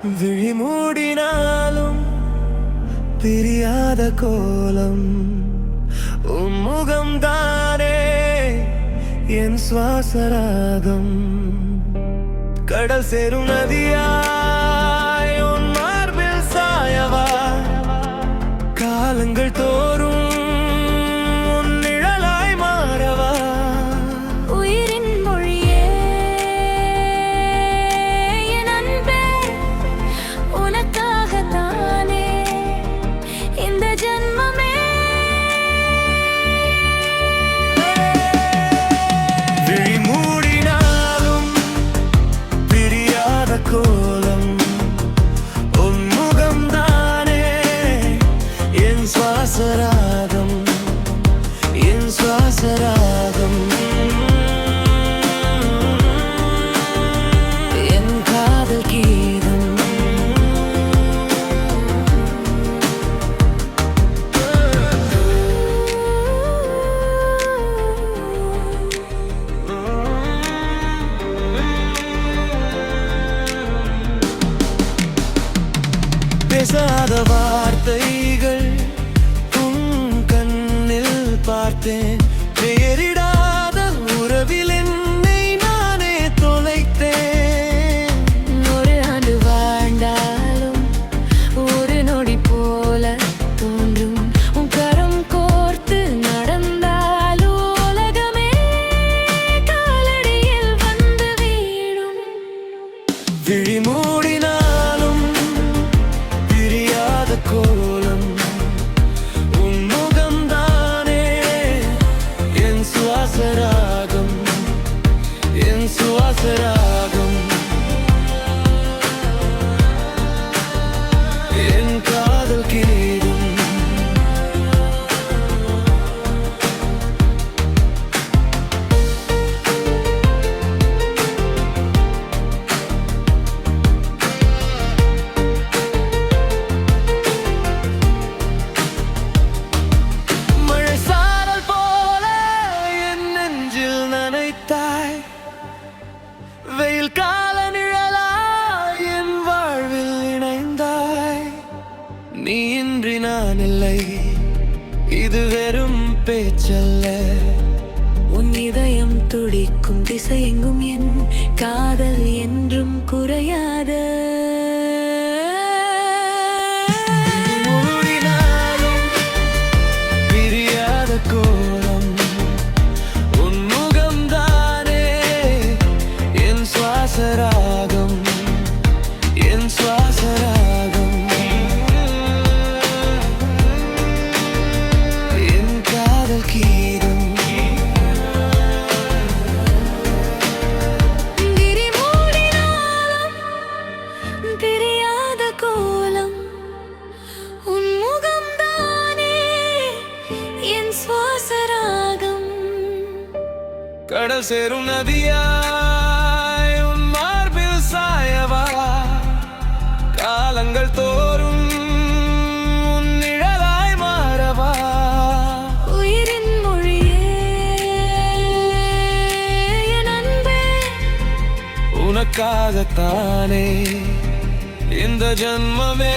விழி மூடினாலும் பிரியாத கோலம் உன் முகம்தானே என் சுவாசராகம். கடல் சேரும் நதியாய் உன் மார்பில் சாயவா, காலங்கள் தோறும் உன் நிழலாய் மாறவா. உயிரின் மொழியே என் அன்பே, உனக்காகத்தானே இந்த ஜன்மமே. விழி மூடினாலும் பிரியாத கோலம் உன் முகம்தானே என் சுவாசராகம், என் சுவாசராகம். என் காதல் கீதம். பேசாத வார்த்தைகள் உன் கண்ணில் பார்த்தேன். பெயரிடாத உறவில் என்னை நானே தொலைத்தேன். ஒரு ஆண்டு வாழ்ந்தாலும் ஒரு நொடி போல தோன்றும். உன் கரம் கோர்த்து நடந்தாலும் உலகமே காலடியில் வந்து வீழும். விழி மூடினாலும் பிரியாத கோலம் உன் முகம்தானே என் சுவாசராகம், என் சுவாசராகம். என் காதல் கீதம். மழை சாரல் போல என் நெஞ்சில் நனைத்தாய். வெயில் கால நிழலாய் என் வாழ்வில் இணைந்தாய். நீ இன்றி நான் இல்லை, இது வெறும் பேச்சல்ல. உன் இதயம் துடிக்கும் திசையெங்கும் என் காதல் என்றும் குறையாத. மூடினாலும் பிரியாத கோலம் உன் முகம்தானே என் சுவாசராகம், என் சுவாசராகம். என் காதல் கீதம். விழி மூடினாலும் தெரியாத கோலம் உன் முகம்தானே என் சுவாசராகம். கடல் சேரும் நதியாய் உன் மார்பில் சாயவா, காலங்கள் தோறும் உன் நிழலாய் மாறவா. உயிரின் மொழியே என் அன்பே, உனக்காகத்தானே இந்த ஜன்மமே.